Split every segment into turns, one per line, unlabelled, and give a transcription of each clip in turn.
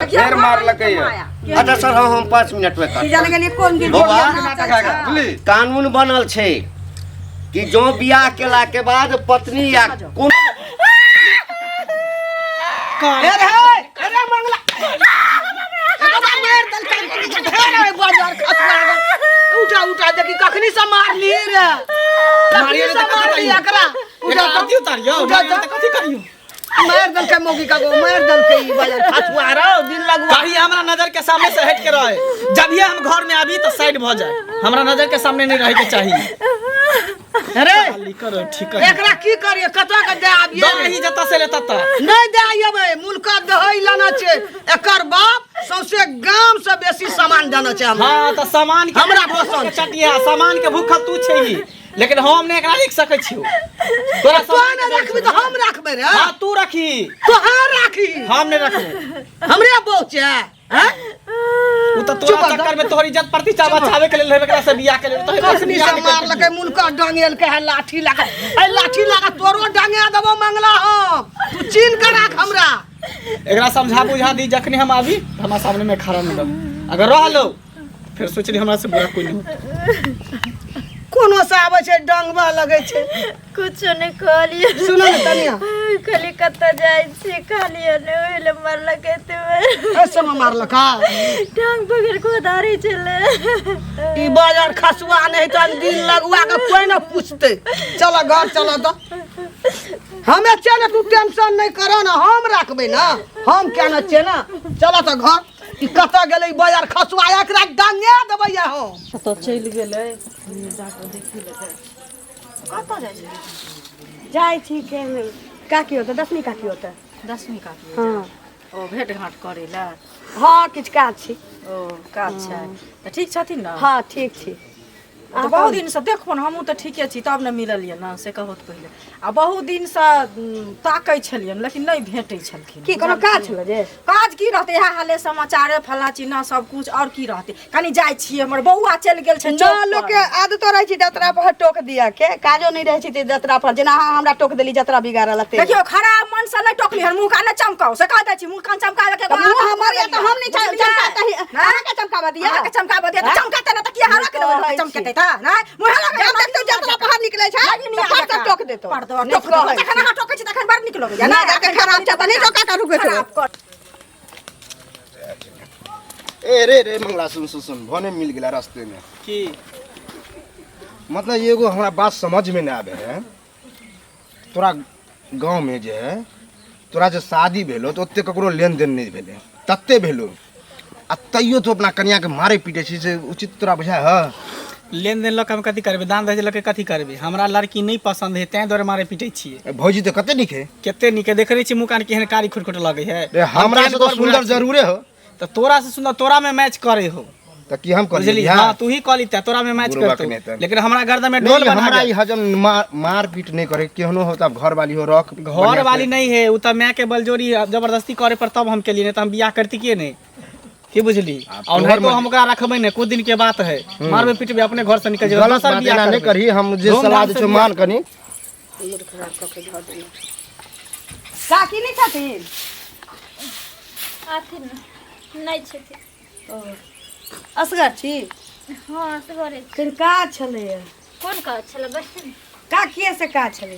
ढेर मार लगे।
अच्छा सर हम 5 मिनट में
की जाने के लिए कौन गिर
कानून बनल छे कि जो बियाह केला के बाद पत्नी या कौन
अरे मंगला उठा उठा देखी कखनी से मार ली रे मारिए से मार ली एकरा उठा कथि उतारियो कथि करियो मार दल के मोगी का गो मार दल के ई बाजार फसवा रहो दिन लगवा
कभी हमरा नजर के सामने से हट के रहे। जब ये हम घर में आबी तो साइड भ जाए, हमरा नजर के सामने नहीं रहे के चाहिए।
अरे
करो ठीक है।
एकरा की करिए कतो के दे आबिए
नहीं जता से लेता त
नहीं दे आइबे मुल्का दहई लाना छे एकर बाप सौसे गांव से बेसी सामान देना छे हमरा।
हां त सामान के
हमरा पसंद
चटिया सामान के भूखा तू छै ही, लेकिन हम ने एकरा लिख सकै छियो। तोरा
सामान रखबी तो हम रखबे रे।
हां तू रखी
तो हां राखी
हम ने रखबे
हमरे बोचे हैं
उ त तोरा चक्कर में तोहरी इज्जत प्रतिष्ठा बचावे के लेल एकरा से बियाह के लेल तो
कखनी से मार लगे मुनका डांगेल के है लाठी लगा ए लाठी लगा तोरो डांगे देबो मंगला हम तू चीन के राख हमरा।
एकरा समझा बुझा दी जखनी हम आबी हमरा सामने में खड़ा मिलो, अगर रहलो फिर सोचली हमरा से बुरा कोई नहीं।
कोनो से आवे छे डंगवा लगे छे
कुछ नहीं कहलिए
सुनो न तनिया
खाली कत्ता जाय छे खाली ने ओले मारला कहते
ऐसे में मार लका
टांग पकड़ को धारे चले
ई बाजार खसवा नहीं तो दिन लगवा के कोई ना पूछते। चलो घर चलो तो हमें चले तू टेंशन नहीं करो ना हम रखबे ना हम क्या ना छे ना। चलो तो घर ई कता गेलै बाजार खसवा एकरा डांगे देबै हम
तो चल गेलै जाके देखि ले
कता जाय छै जाय छी के का की होता 10वीं का की होता
10वीं का
हां
ओ भेट घाट करे ला
हां किछ काज छी
ओ काज छै त ठीक छथिन ना।
हां ठीक छी
तो बहुत दिन से देखो ना हमहू तो ठीके छी तब न मिललिए ना से कहत पहिले आ बहुत दिन से ताकै छलियन लेकिन नहीं भेटै छलखिन।
की कोनो काज छल जे
काज की रहते यह हाले समाचार फला चिन्हा सब कुछ और की रहते कनी जाय छी हमर बौआ चल गेल छै
ना लोग के आदत रहै छै जतरा पर टोक दिया के काजो नहीं रहै छै ते जतरा पर जेना हमरा टोक देली जतरा बिगाड़ लते
देखियो खराब मन से नहीं टोकली हर मुंह का न चमकाओ से कह दै छी मुंह कान चमकावे के
मुंह हमर या तो हम नहीं चमकाता अहाँ के चमकावा दिया
अहाँ के चमकावे दिया चमकाते न त की हरा के चमकते था ना मुंह लगा
जब तू जतरा बाहर निकले छै तो सब टोक देतो
तखन अहाँ टोकै छी तखन बड़ नीक लगैया
ना जाके खराब छै त नहीं टोका करू के
ए रे रे मंगला सुन भने मिल गेला रास्ते में
की
मतलब एगो हमरा बात समझ में ना आवे है। तोरा गांव में जे है तोरा जे शादी भेलो तो ओते ककरो लेन देन नहीं भेले तत्ते भेलो आ तैयो तो अपना कन्या के मारे पीटे छी से उचित तोरा बुझा है।
लेन देन लक हम कथि करबे दान दहेज लक कथि करबे हमरा लड़की नहीं पसंद है तै द्वारे मारे पीटे छिए।
भौजी तो कते निके
केते निके देख रही छी मुंह कान केहन कारी खुटखुट लगे है।
रे हमरा से तो सुंदर जरूरे हो
तो तोरा से सुंदर तोरा में मैच करे हो
त की हम कर
बुझली। हां तू ही कॉली तोरा में मैच करतो लेकिन हमरा गर्दन में डोल बना
हमरा ई हजम मार पीट नहीं करे केहनो हो तब घर वाली हो रख
घर वाली नहीं है उ त मैं के बलजोरी जबरदस्ती करे पर तब हम के लिए नहीं त हम बियाह करती के नहीं की बुझली। और नहीं तो हम ओकरा रखबै ने कुछ दिन के बात है मारबे पीटबे अपने घर से निकल जेबे
दूसर बियाह नहीं करी हम जे समाज छ मान कनी
काकी नहीं छथिन
आथिन नहीं छथिन
असगर छी
हां असगरे
फिर काज छले
कोन काज छले बस
का किए से काज छले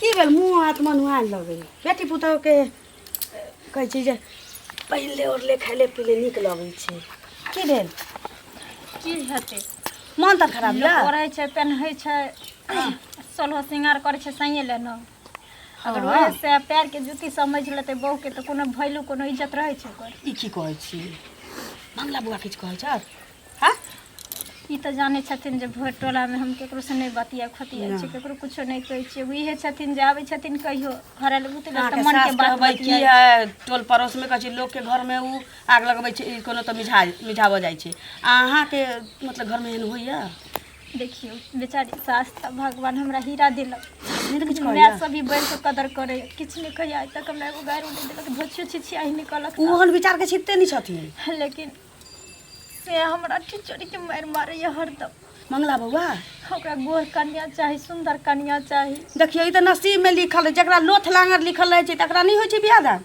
की भेल मुंह हाथ मनुआ लगे बेटी पुतौ के कहै छी जे पहिले और ले खाइले पीले निक लगै छै की भेल
की हेतै
मन त खराब
लोग पढ़ै छै पेन्है छै सोलहो सिंगार करै छै सैये ले न अगर ओहे से पैर के जूती समझ लेते बहू के त कोनो वैल्यू कोनो इज्जत रहै छै ओकर।
ई की कहै छी मंगला बुआ किछ कहै छ हां
ई त जाने छथिन जे भोर टोला में हम केकरो से नहीं बतिया खतिया छै केकरो कुछो नहीं कहै छै इहे छथिन जे आबै छथिन कहियो घरे ले बुतले त मन के बात
कहबै की है टोल पड़ोस में कहै छै लोग के घर में उ आग लगबै छै कोनो त मिझाव जाय छै अहाँ के मतलब घर में एहन होइया।
देखियो बेचारी सास त भगवान हमरा हीरा दिलक नहीं तो कुछ मैं सभी बढ़ के कदर करे किछ नहीं कहिया आज तक हमरा एगो गायरो नहीं दिलक भोछियो छिछी आही निकलत
ओहन विचार के छिते नहीं छथिन
लेकिन से हमरा ठिचोरी के मार मारे ये हरदम।
मंगला बउआ
ओकरा गोर कन्या चाही सुंदर कन्या चाही।
देखियो ई त नसीब में लिखल है जकरा लोथ लांगर लिखल रहे छै तकरा नहीं होय छै बियाह दान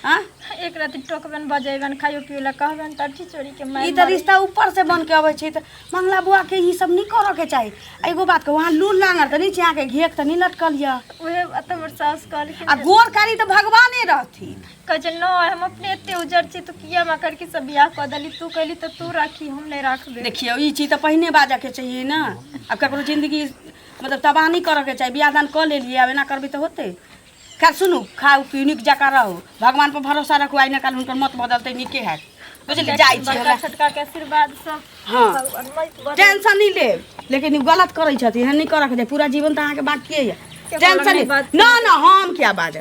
हाँ
एक रात टोकबन बजेबन खाइयो पियो कहबन तब चोरी के मार
ई तो रिश्ता ऊपर से बन के अबै छै त मंगला बुआ के ई सब नहीं करे के चाही। एगो बात के वहां लूल लांगर त नीचे आके घेक त नहीं लटकल या
ओहे अत हमर सास कहल
आ गोर कारी त भगवाने रहथी
कहे न हम अपने एते उजड़ छी तू किया मा करके सब बियाह क दली तू कहली त तू राखी हम नहीं राखबे।
देखियो ई चीज त पहिने बाजा के चाहिए ना। अब ककरो जिंदगी मतलब तबाह नहीं करे के चाहिए। बियाह दान क लेलिए अब एना करबी त होते। खैर सुनू खाओ पियो निक जका रहो भगवान पर भरोसा रखो आई ना काल हुनकर मत बदलते निके है बुझली जाई छी
बड़का छोटका के आशीर्वाद सब
हाँ
भगवान मत
टेंशन नहीं ले लेकिन ई गलत करे छथि एहन नहीं करे के चाहिए। पूरा जीवन त अहाँ के बाकी है टेंशन नहीं ना ना हम क्या बाजे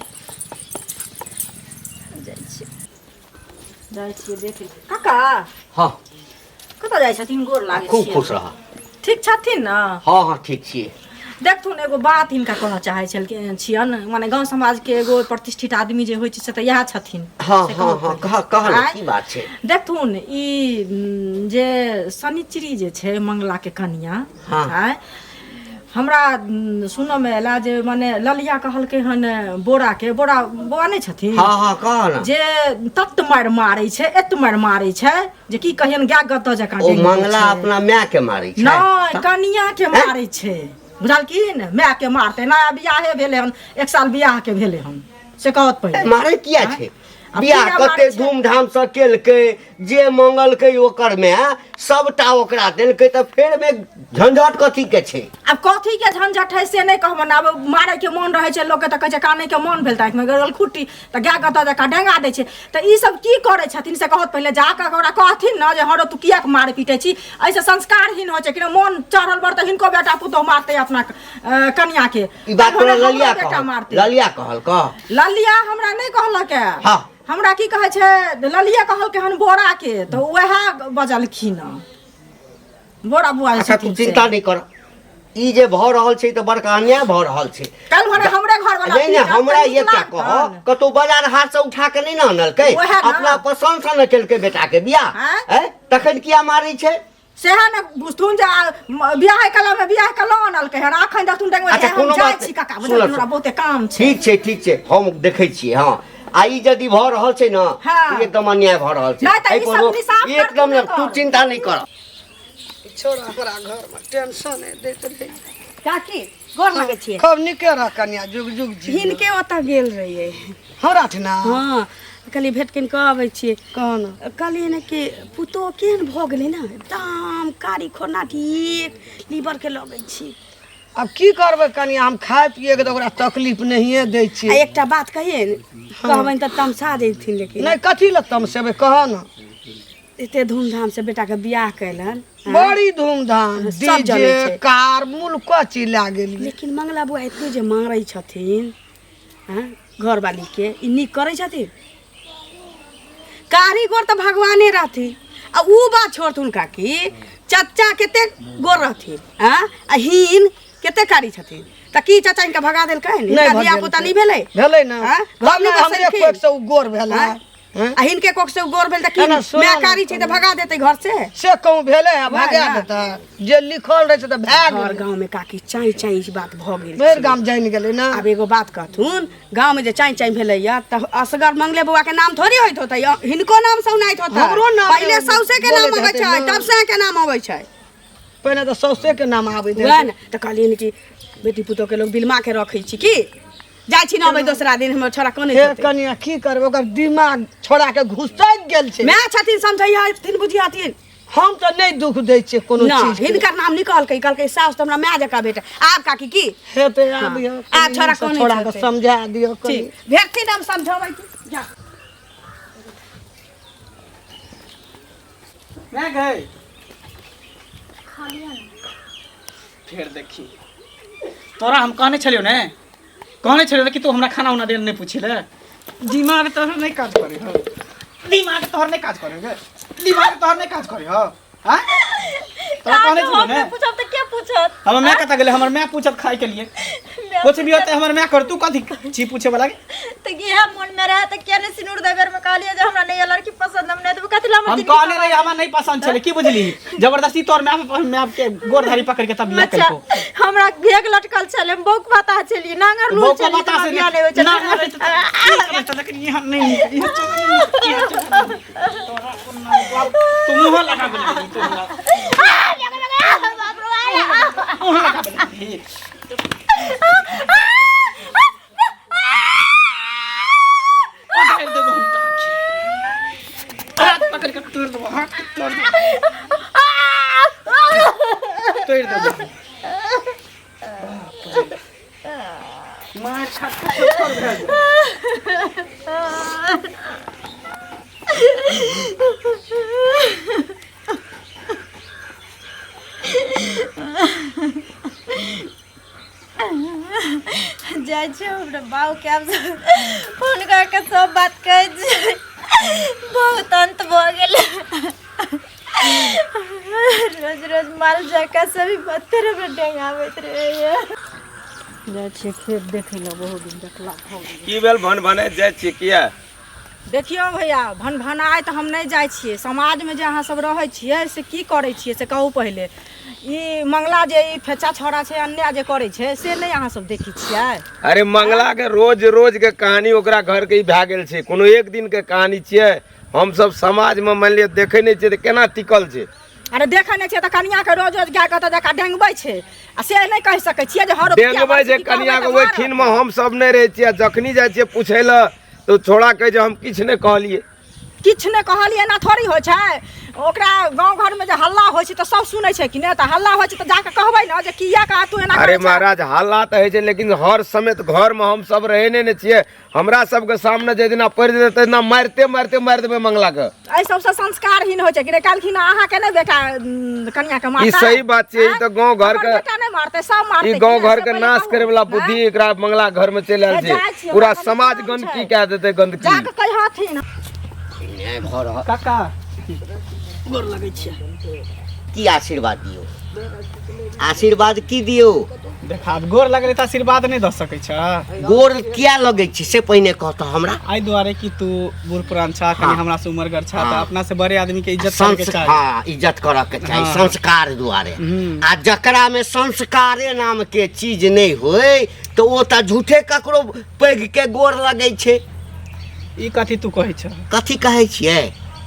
जाइ छियै देखे काका
हाँ
कतऽ जाइ छथिन गोर लागै
खूब
छियै
खुश रहा।
ठीक छथिन न
हाँ हाँ ठीक छियै।
देखथुन एगो बात हिनका कहऽ चाहै छलखिन छियन माने गांव समाज के एगो प्रतिष्ठित आदमी जे होइ छै से तऽ इएह छथिन।
हाँ
से
हाँ हाँ कह
आँय?
की बात छै।
देखथुन ई जे शनिचरी जे छै मंगला के कन्या
हाँ।
आँय, हमरा सुनऽ में एला जे माने ललिया कहलकै हन बोरा के बोरा बौआ नहि छथिन
हाँ हाँ कह ना।
जे तत मार मारै छै एत मार मारै छै जे की कहियन गाय गत्ता जकाँ
ओ
डेंगै
मंगला
छै।
अपना माय के मारै छै।
नहीं कनिया के मारै छै बुझलखिन माय के मारते नया बियाहे भेले हन 1 साल बियाह के भेले हन से कहत पहिले
मारे किया छै
अब
बियाह
किया
कते
मारै छै?
धूमधाम से केलकै जे मंगलकै ओकर में सबटा ओकरा देलकै त फेर में झंझट कथी के छै।
अब कथी के झंझट है से नहीं कहबन। अब मारे के मन रहे छै लोग के त कहे छै काने के मन भेल ताकि में गरल खुट्टी त गाय गत्ता जका डेंगा दै छै त ई सब की करे छथिन से कहत पहिले जाके ओकरा कहथिन न जे हरो तू किया के मारे पीटे छी ऐसे संस्कारहीन हो छै कि मन चढ़ल बर त हिनको बेटा पुतोह मारते अपना कन्या के।
ई बात तोरा
हमरो
ललिया
बेटा
कहल
मारते
ललिया कहल कह।
ललिया हमरा नहीं कहलक है।
हाँ।
हमरा की कहे छै ललिया कहलकै हन बोरा के तो वह बजलखिन बोरा बुआ
अच्छा तू चिंता नहीं कर ई जे भ रहल छै त बड़का अन्याय भ रहल छै।
कल भने हमरे घर वाला
नहीं नहीं हमरा ये क्या कहो कतो बाजार हाट से उठा के नहीं ना अनलकै
ओहे ना।
अपना पसंद से न केलकै बेटा के बियाह
हाँ?
हैं तखन किया मारै छै।
सेहा ने बुझथुन जे बियाह कला में बियाह कला अनलकै हन अखन देखथुन डेंग में
अच्छा,
हम
कोनो
जाइ
बात
छी
नहीं।
काका
सुनऽ,
बुझल हमरा
सुनऽ।
बहुते काम छै।
ठीक छै हम देखै छियै। हाँ आ ई यदि भ रहल छै न
हाँ।
एकदम अन्याय भ रहल छै।
नहीं त
एहि
ई
कोनो-
सब निसाफ कर
एकदम
तू
न तू चिंता नहीं कर।
छोरा हमरा घर में टेंशन है दैत रही
काकी गोर लगे छियै
खूब निके रह कन्या जुग जुग जी
हिनके ओतऽ गेल रहिए
हमरा ठना
हाँ कहली भेट किन कऽ अबै छियै
कौन
कहलिए ने कि पुतोह केहन भऽ गेलै ने एकदम कारी खोना ठीक लीवर के लगै छी।
अब की करबै कन्या हम खाए पिए के तो ओकरा तकलीफ नहीं दै
आ
छी।
एकटा बात कहिए कहबनि तऽ तमसा देथिन लेकिन
नहीं कथी ल तमसेबै कह न।
एते धूमधाम से बेटा के बियाह कैलन
बड़ी धूमधाम
सब जनै
डीजे
छै।
कार मुल्का चिल्ला गेली।
लेकिन मंगला बुआ एते जे मारै छथिन हाँ घरवाली के ई नीक करै छथिन कारीगर तऽ भगवाने रहथिन। आ ऊ बात छोड़थुन काकी चाचा कते गोर रहथिन हाँ आ हिन कते कारी छथिन त की चाचा इनका भगा देलकै
नहीं
बियाह
भगेलकै।
पुता नहीं भेलै
भेलै ना
हाँ?
घर में
हमनी
हमरे
बसेलखिन।
कोक से गोर भेला
हाँ? आ हिनके कोक से गोर भेल त की
ना, सुनो
मैं
ना।
कारी छै त भगा देतै घर से
कहूँ भेले है भागा
ना।
देता जे लिखल रहे छै त भाग
घर
गेलै।
गांव में काकी चाई चाई बात भ गेल
मेर गाम जाइन गेलै ना।
अब एगो बात कहथुन गांव में जे चाई चाई भेलैया त असगर मंगले बुआ के नाम थोड़ी होइत होतै हिनको नाम सुनाइत होतै
हमरो नाम
पहिले सौसे के नाम
बोलैत
अबै
हेतै
छै
ना।
तब से के नाम अबै छै
पहले तो सौसे के नाम आबै
वैह ने त कहलियन कि बेटी पुतोह के लोग बिलमा के रखै छी की जाइ छी न अबै दोसरा दिन हमर छोरा कने
हे कनिया की करबै ओकर दिमाग छोड़ा के घुसैत गेल छै।
मैं छथिन समझैया थिन बुझियाथिन
हम तो नहीं दुख दै छियै कोनो
ना
चीज के।
हिनकर नाम निकलकै कहलकै सास त हमरा माय जका बेटा आब काकी की
हेतै आबियो
आ छोड़ा कोन
छोड़ा के
हेतै।
समझा दियो कनी।
ठीक भेटथिन हम समझाबै की जा
मैं गए फिर देखी तोरा हम कहने छलियो ने कहने छलियो कि तू हमरा खाना उना देने नहीं पूछी ले दिमाग तोहर नहीं काज करे हो दिमाग तोहर नहीं काज करे गे दिमाग तोहर नहीं काज करे हो हां तोरा कहने छलियो ने
पूछब त के पूछत
हम मैं कता गेले हमर मैं पूछत खाए के लिए कुछ भी होते हमर मैं कर तू कथी छी पूछे वाला
त इहे मन में रहे त क्या ने सिनुर देवर में कहलिए जे हमरा नहीं लड़की पसंद हम नहीं तो कथि ला
हम कहले रही हमरा नहीं पसंद छले की बुझली जबरदस्ती तोर मैं आपके गोरधारी पकड़ के तब बियाह
अच्छा
करको
हमरा घेक लटकल छले बौक पता छलिए नांगर लू
बौक
छलिए
पता से
बियाह नहीं होय छले
ना लेकिन यहाँ नहीं तुम मुंह लगा बोली तू मुंह लगा बोली हाथ पकड़ के तोड़ दो हाथ तोड़ दो मार छोड़ भेज
जाय छै हमरा बाऊ के आब फोन करके सब बात कह छै बहुत अंत भ गेल रोज रोज माल जाका सभी पत्थर पे डेंगाबैत रहे
जाइ छियै खेत देखै लए बहुत दिन देखला भऽ गेल
की भेल भन भने जाइ छियै किया
देखियो भैया भन भनाय तऽ हम नहीं जाय छियै समाज में जे अहाँ सब रहै छियै से की करै छियै से कहू पहिले ई मंगला जे ई फेचा छोड़ा छै अन्या जे करै छै से नहीं अहाँ सब देखै छियै
अरे मंगला के रोज रोज के कहानी ओकरा घर के ही भए गेल छै कोनो एक दिन के कहानी छियै हम सब समाज में मान लिअ देखै नहि छियै तऽ केना टिकल छै
अरे देखै नहीं छियै तऽ कनिया के रोज रोज गाय कतऽ जका डेंगबै छै आ से नहीं कहि सकै छियै जे हर
डेंगबै जे कनिया के ओहि खिन में हम सब नहीं रहै छियै जखनी जाइ छियै पूछै लए तो छोड़ा कहे जे हम किछु नहीं कहलियै
किछु नहीं कहलियै एना थोड़ी होइ छै ओकरा गांव घर में जे हल्ला होइ छै तऽ सब सुनै छै कि नहीं तऽ हल्ला होइ छै तऽ जाके कहबै ना जे किया का तू एना
अरे महाराज हल्ला तऽ होइ छै लेकिन हर समय घर में हम सब रहे नहीं छियै हमरा सबके सामने जे दिना पड़ि जेतै तेना मारिते मारिते मारि देबै मंगला के
एहि सबसे संस्कारहीन होइ छै कि कालखिन अहाँ के नहीं बेटा कन्या के मारता
ई सही बात छै ई तऽ गांव घर के
बेटा नहीं मारते सब मारते
ई गांव घर के नाश करे वाला बुद्धि एकरा मंगला घर में चलि आयल छै पूरा समाज गंदगी कए देतै गंदगी
जाके कहि हथिन
घर
काका
गोर लगै छियै
की आशीर्वाद दियो आशीर्वाद की दियो
देखा गोर लगले त आशीर्वाद नहीं द सकै छ
गोर किया लगे छै से पहिने कहतो हमरा
आई दुआरे कि तू बूढ़ पुरान छ कनी हमरा से उम्र गर छ त अपना से बड़े आदमी के इज्जत करे के चाही
हाँ इज्जत करे के चाही संस्कार दुआरे आ जकरा में संस्कारे नाम के चीज नहीं होय तो ओ त झूठे ककरो पैघ के गोर लगे छै
ई कथी तू कहै छ
कथी कहै छियै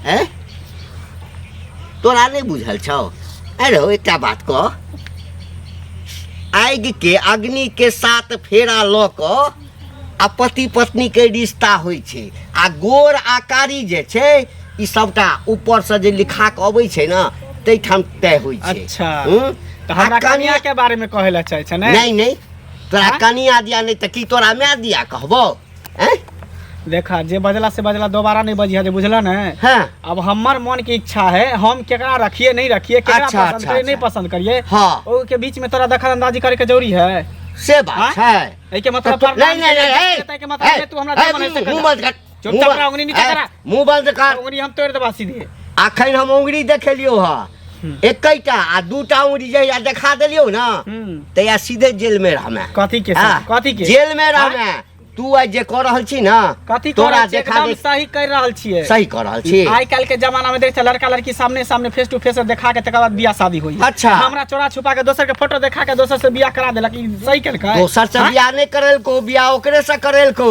हैं तोरा नहीं बुझल छौ अरे एकटा बात कह आगि के अग्नि के साथ फेरा ल क आ पति पत्नी के रिश्ता होइ छै आ गोर आकारी जे छै ई सबटा ऊपर से जे लिखा के अबै छै ना तै ठाम तय होइ छै
अच्छा त हमरा कन्या के बारे में कहे ला चाहे छ ने
नहीं नहीं तोरा कनिया दिया नहीं त की तोरा मैं दिया कहबो हैं
देखा जे बजला से बजला दोबारा नहीं बजिया जे बुझला ने
हाँ
अब हमर मन की इच्छा है हम केकरा रखिए नहीं रखिए केकरा
अच्छा,
पसंद
अच्छा,
करिए नहीं
अच्छा।
पसंद करिए
हाँ
ओ के बीच में तोरा दखल अंदाजी करे के जरूरी है
से बात है
ए के मतलब
नहीं नहीं नहीं
के मतलब तू हमरा जमन ऐसे
मुंह बंद कर
चुपचाप रह उंगली नीचे करा
मुंह बंद कर
उंगली हम तोड़ देबा सीधे
अखन हम उंगली देखेलियो हा एकैटा आ दूटा उंगली जहिया देखा देलियो ना तहिया सीधे जेल में रहमे
कथी के
हाँ,
कथी के
जेल में रहमे तू आज जे कर रहल छी ना
कथी
तोरा
तोरा
देखा
एकदम सही कर रहल छिए
सही कर रहल छी
आई काल के जमाना में देख छ लड़का लड़की सामने सामने फेस टू फेस देखा के तकर बाद बियाह शादी होई
अच्छा।
हमरा चोरा छुपा के दोसर के फोटो देखा के दोसर से बियाह करा देलक ई सही केलकै
दोसर से बियाह नहीं करेल को बियाह ओकरे से करेल को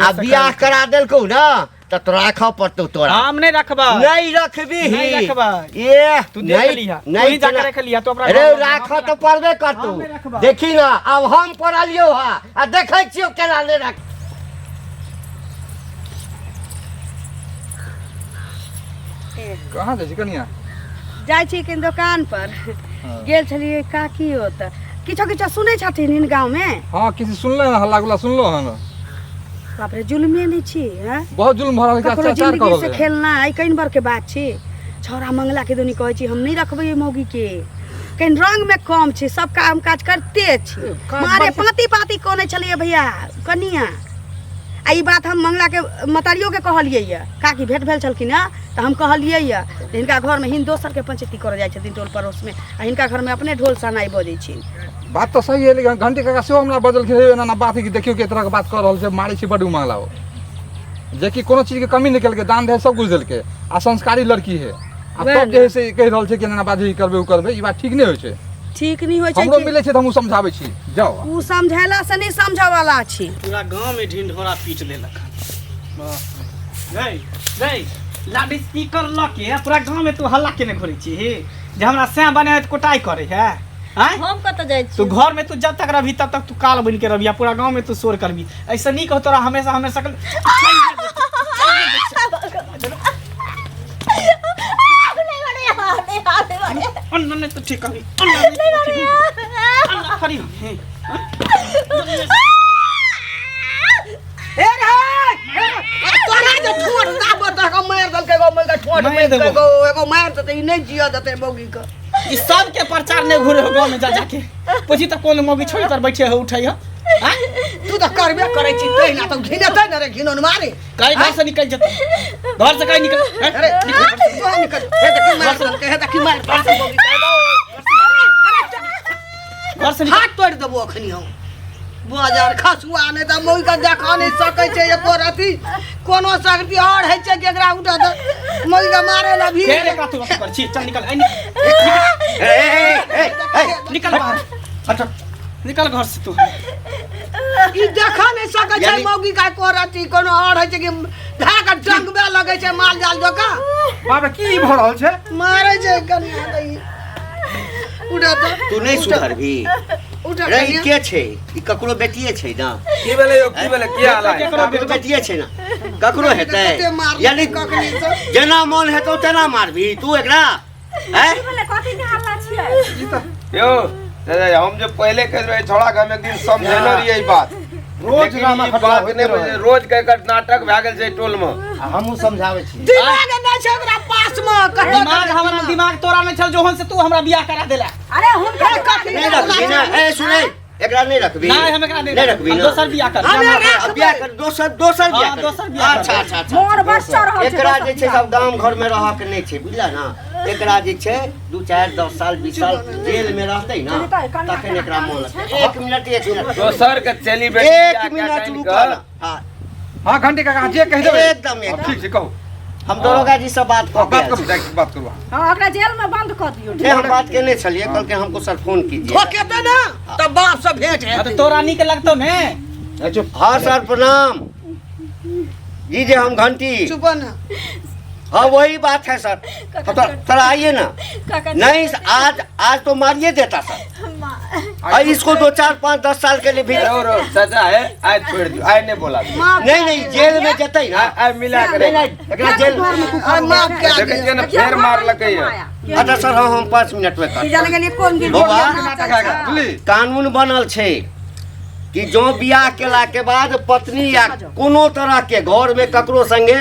आ बियाह करा देल को ना त तो राखा पड़तो तोरा
हम नहीं रखबा
नहीं रखबी
नहीं रखबा
ये
तू देख लिहा नहीं जाके रख लिया तो अपना
अरे राखा तो पड़बे करतू देखी ना अब हम पड़लियो हा आ देखै छियो केना नहीं रख
कहाँ जाइ छी कनिया
जाइ छी कि दुकान पर गेल छलिए काकी ओत किछो किछो सुनै छथिन इन गाँव में
हाँ किसी सुनले हैं हल्ला गुल्ला सुनलो है ना
बाप रे जुलमे नहीं छी हैं
बहुत जुल्म भरा के
ककरो
अत्याचार
जिंदगी से
करल है
खेलना है कई बार के बात छी छौड़ा मंगला के दुनी कहै छी हम नहीं रखबै मौगी के कहीं रंग में कम छी सब काम काज करते छी मारे पाती पाती कोने चलिए भैया कनिया आ ई बात हम मंगला के मतरियो के कहलिए ये काकी भेंट भेल छलखिन है तो हम कहलिए ये हिनका घर में हिन दोसर के पंचायती कर जाय छथिन टोल पड़ोस में आ हिनका घर में अपने ढोल सनाई बजै छी
बात तो सही है लेकिन घंटे काका सेहो हमरा बदल के एना ना बात है कि देखियो के तरह के बात कर रहल छै मारै छी बड मांगला हो जे कि कोनो चीज के कमी निकल के दान दे सब कुछ देल के आ संस्कारी लड़की है आ तब जे है से कहि रहल छै कि ना बाजी करबे उ करबे ई बात ठीक नहीं होइ छै
ठीक नहीं होइ छै
हमरो मिले छै त हमहु समझाबै छी जाओ
उ समझैला से नहीं समझै वाला छी
पूरा गांव में ढिंढोरा पीट लेलक गई गई लाडी स्पीकर ल के पूरा गांव में तू हल्ला केने घुरै छी जे हमरा से बने त कोटाई करे है हैं
हम कत जाय छी
तू घर में तू जब तक रही तब तक तू काल बन के रही पूरा गांव में तू शोर करबी ऐसा नहीं कहो तोरा हमेशा हमेशा अन्ना तो ठीक करी अन्ना खरी
ए रे तोरा जे ठोट दाब त हम मार दल के गो मल के ठोट में गो एगो मार त ई नहीं जिया दते मौगी के
ई सब के प्रचार नहीं घुरे हो गांव में जा जाके पूछी त कोन मौगी छोड़ी तर बैठे हो उठाई हो
तू त करबे करे छी तै ना त घिनतै न रे घिनोन मारे
काई घर से निकल जत घर से काई निकल
अरे निकल हे देखी मार के हे देखी मार घर से मौगी
घर से
हाथ तोड़ देबो अखनी हम बाजार खसुआ ने त मौगी का देखा नहीं सकै छै एको रति कोनो शक्ति और है छै केकरा उठा त मौगी का मारे ला भी
फेर का तू कर छी चल निकल निकल बाहर हट निकल घर से तू
ई देखा नहीं सकै छै मौगी का एको रति कोनो और है छै कि धाका डंगबे लगे छै माल जाल जका
बाबा की भ रहल छै
मारे छै कनिया दई उठा त
तू नहीं सुधरबी
उठा
रे ई
कनिया
के छै ई ककरो बेटिए छै ना
की भेलै यो की भेलै की हाल है
ककरो बेटिए छै ना ककरो हेतै यानी जेना मन हेतौ तेना मारबी तू एकरा हैं
यो दादा हम जो पहले कह रहे छोड़ा के हम एक दिन समझेलो रहिए ई बात
रोज ड्रामा
बात नहीं बुझे रोज के नाटक भए गेल छै टोल में
हमहू समझाबै छी
दिमाग नहीं छै ओकरा पास में
दिमाग हमरा दिमाग तोरा में छल जोहन से तू हमरा बियाह करा देला
अरे हुनकर कथी
नहीं रखबी ना ए सुनै एकरा नहीं रखबी
नहीं हम एकरा
नहीं रखबी ना
दोसर बियाह कर
अब बियाह कर दोसर बियाह
हाँ,
कर
दोसर बियाह कर।
अच्छा अच्छा
मोर बच्चा रहल छै
एकरा जे छै सब गांव घर में रह के नहीं छै बुझला ना एकरा जे छै 2 4 10 साल 20 साल जेल में रहतै ना तखन एकरा मोन लगतै 1 मिनट
दोसर के चली बेटी
1 मिनट रुक हां
हां घंटी काका जे कहि देबै
एकदम
ठीक छै कहू
हम दरोगा जी से बात
बात
कर
करू जाके बात करू
हां ओकरा जेल में बंद कर दियो
ये हम बात करने चलिए कल के हमको सर फोन कीजिए
ठोके त ना तब बाप से भेंट है
तो तोरा नी के लगतो ने
हाँ सर प्रणाम जी जी हम घंटी
चुप ना
हाँ वही बात है सर सर आइए ना नहीं आज तो मारिए देता सर इसको 2 4 5 10 साल के लिए भी
रो सजा है आज छोड़ दियो आज नहीं बोला
नहीं जेल में जतै ना
आज मिला करे
एकरा जेल में
माफ कर
देखे जे ना फेर मार लगे है
अच्छा सर हाँ हम 5 मिनट में
ई जाने के कोन गिर
बौआ,
बुझली
कानून बनल छै कि जो बियाह केला के बाद पत्नी या कोनो तरह के घर में ककरो संगे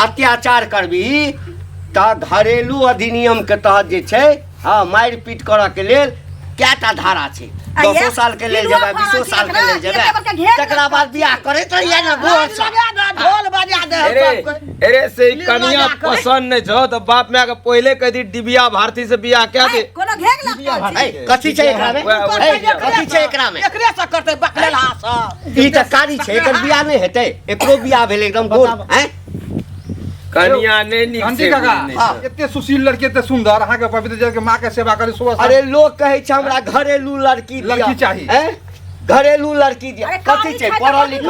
अत्याचार करबी त घरेलू अधिनियम के तहत जे छै हाँ मारि पीट करऽ के लेल कएटा धारा छै 10 साल के लेल जेबै 20 साल के लेल जेबै तकरा बाद बियाह करैत रहिए ना बोल
ढोल बजा दे
अरे से कनिया पसंद नहीं छो तो बाप में के पहले कह दी डिबिया भारती से बियाह क्या दे
कोनो घेग लगतै
कथी छै एकरा में कथी छै एकरा में
एकरे से करते बकलेला सा
ई त कारी छै एकर बियाह नहीं हेतै एकरो बियाह भेलै एकदम गोल हैं
कनिया नहीं निक
घंटी काका एते सुशील लड़की एते सुंदर अहाँ के पवित्र जल के माँ के सेवा करे सुबह
अरे लोग कहे छै हमरा घरेलू लड़की दिया।
लड़की चाही।
हैं घरेलू लड़की दिया कथी छै पढ़ल लिखल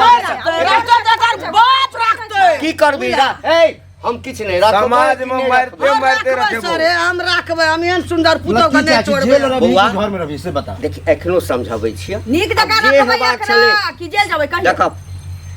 बाप रखते
की करबी ना ए हम किछ नहीं रखब
समाज में मारते रखे
सर हम रखबै हम एहन सुंदर पुतौ के नहीं छोड़बै
बौआ।
घर में रही से बता
देखी एखनो समझाबै छियै
नीक जगह
जे
रखबै
हेबाक
एकरा
छलै।
कि जेल जेबै कहियो
देखब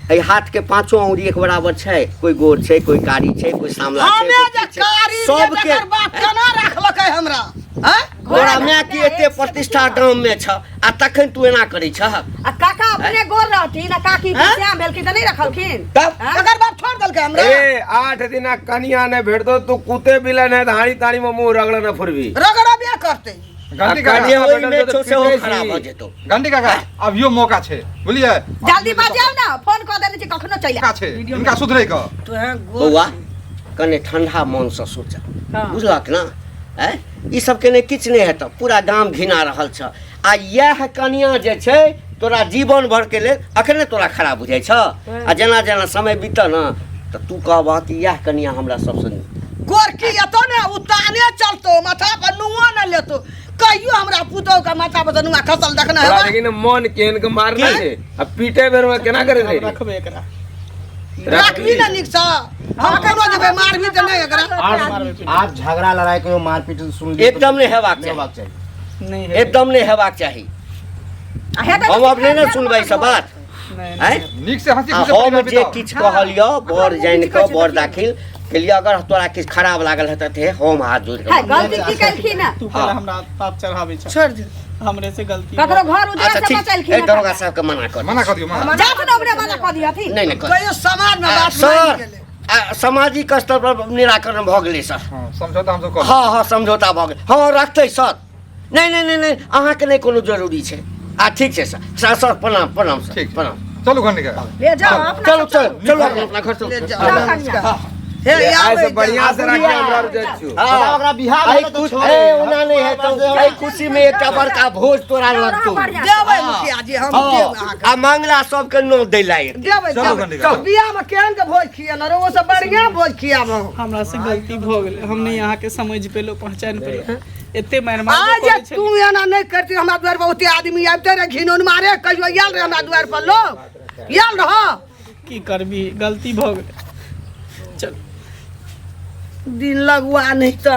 एहि हाथ के 5 अंगुरी एक बराबर छै कोई गोर छै कोई कारी छै कोई सामला
हमे जे
छै
कारी
सबके
जेकर बाप केना रखलकै हमरा हैं
तोरा माय की एते प्रतिष्ठा गांव में छ आ तखन तू एना करै छ
आ काका अपने गोर रहथिन आ काकी श्याम भेलखिन त नहीं रखलखिन
तब
एकर बाप छोड़ देलकै हमरा
ए 8 दिन कनिया ने भेट दो तू कुत्ते बिलन है धाड़ी ताड़ी में मुंह रगड़ न फुरबी
रगड़बे करते
घंटी
कनिया
काका
ओहि में छो से हो खराब हो जेतो
घंटी काका अब यो मौका छै बुझलिए
जल्दी बजाओ ना फोन कर देने छी कखनो चलि
का छै इनका सुधरै क
तो है
बौआ कने ठंडा मन से सोच बुझलक ना हैं ई सब के ने किछ नहीं हेत पूरा गांव घिना रहल छ आ यह कनिया जे छै तोरा जीवन भर के लेल अखने तोरा खराब बुझाइ छ आ जेना जेना समय बीत ना त तू कहबा कि यह कनिया हमरा सबसे
की एतो ने उताने चलतो माथा पर नुआ न लेतो कहियो हमरा पुतो का माथा पर नुआ खसल देखना
तोरा
है
लेकिन मन केहन के मारना छै अब पीटे बेर में केना करे रे
रखबे एकरा
रखबी ना निक सा हम कोनो जेबे मारबी त नहीं एकरा
आज झगड़ा लड़ाई को मारपीट सुन
एकदम नहीं हेबाक चाही
नहीं
एकदम नहीं हेबाक चाही हम अब नहीं ना सुनबै सब बात हैं
नीक से हंसी
आ
खुशी
हम
परिवार
जे
बिताओ।
किछ कहलियो बर जानि के बर दाखिल केलिए अगर तोरा किछ खराब लागल हेतै ते हम हाथ जोड़ के
गलती की कलखिन ना
तू पहले हमरा पाप चढ़ावे छ
छोड़ दे
हमरे से गलती
ककरो घर उजाड़
अच्छा
से
ठीक
बचलखिन
ए दरोगा साहब के मना कर
मना कर दियो मना
जात न ओकरे मना क दिहथिन
नहीं नहीं कर
कहियो समाज में बात
सर
नहीं गेले
सामाजिक स्तर पर निराकरण भ गेलै सर
हां समझौता हम सब कर
हाँ हाँ समझौता भ गेल हाँ रखतै सर नहीं नहीं नहीं नहीं अहाँके नहीं कोनो जरूरी छै आ ठीक छै सर सर प्रणाम प्रणाम सर
ठीक
प्रणाम
चलू घर निकल
ले जाओ अपना
चलो चलो चलो अपना घर चलो
ले
जाओ
जाओ
कन्या।
हे
ऐसे
आवे
बढ़िया से रख हमरा जे छु
ओकरा बिहार
आई
में तो
कुछ
छोड़
ए ओना नहीं है तो आई खुशी में एकटा बड़का भोज तोरा लगतौ
देबै मुखिया जी हम देब अहाँके
आ मंगला सबके नो दै लायक
देबै
चलो
देबै
गंडिका।
बियाह में केहन के भोज खिया न रे वो सब बढ़िया भोज खियाब
हमरा से गलती भ गेलै हम नहीं यहाँ के समझ पेलो पहचान पेलो एते मार
आज तू एना नहीं करती हमरा द्वार पर ओते आदमी आबते रे घिनौन मारे कहियो आयल रे हमरा द्वार पर लोग आयल रह
की करबी गलती भ गेलै चल
दिन लगवा नहीं त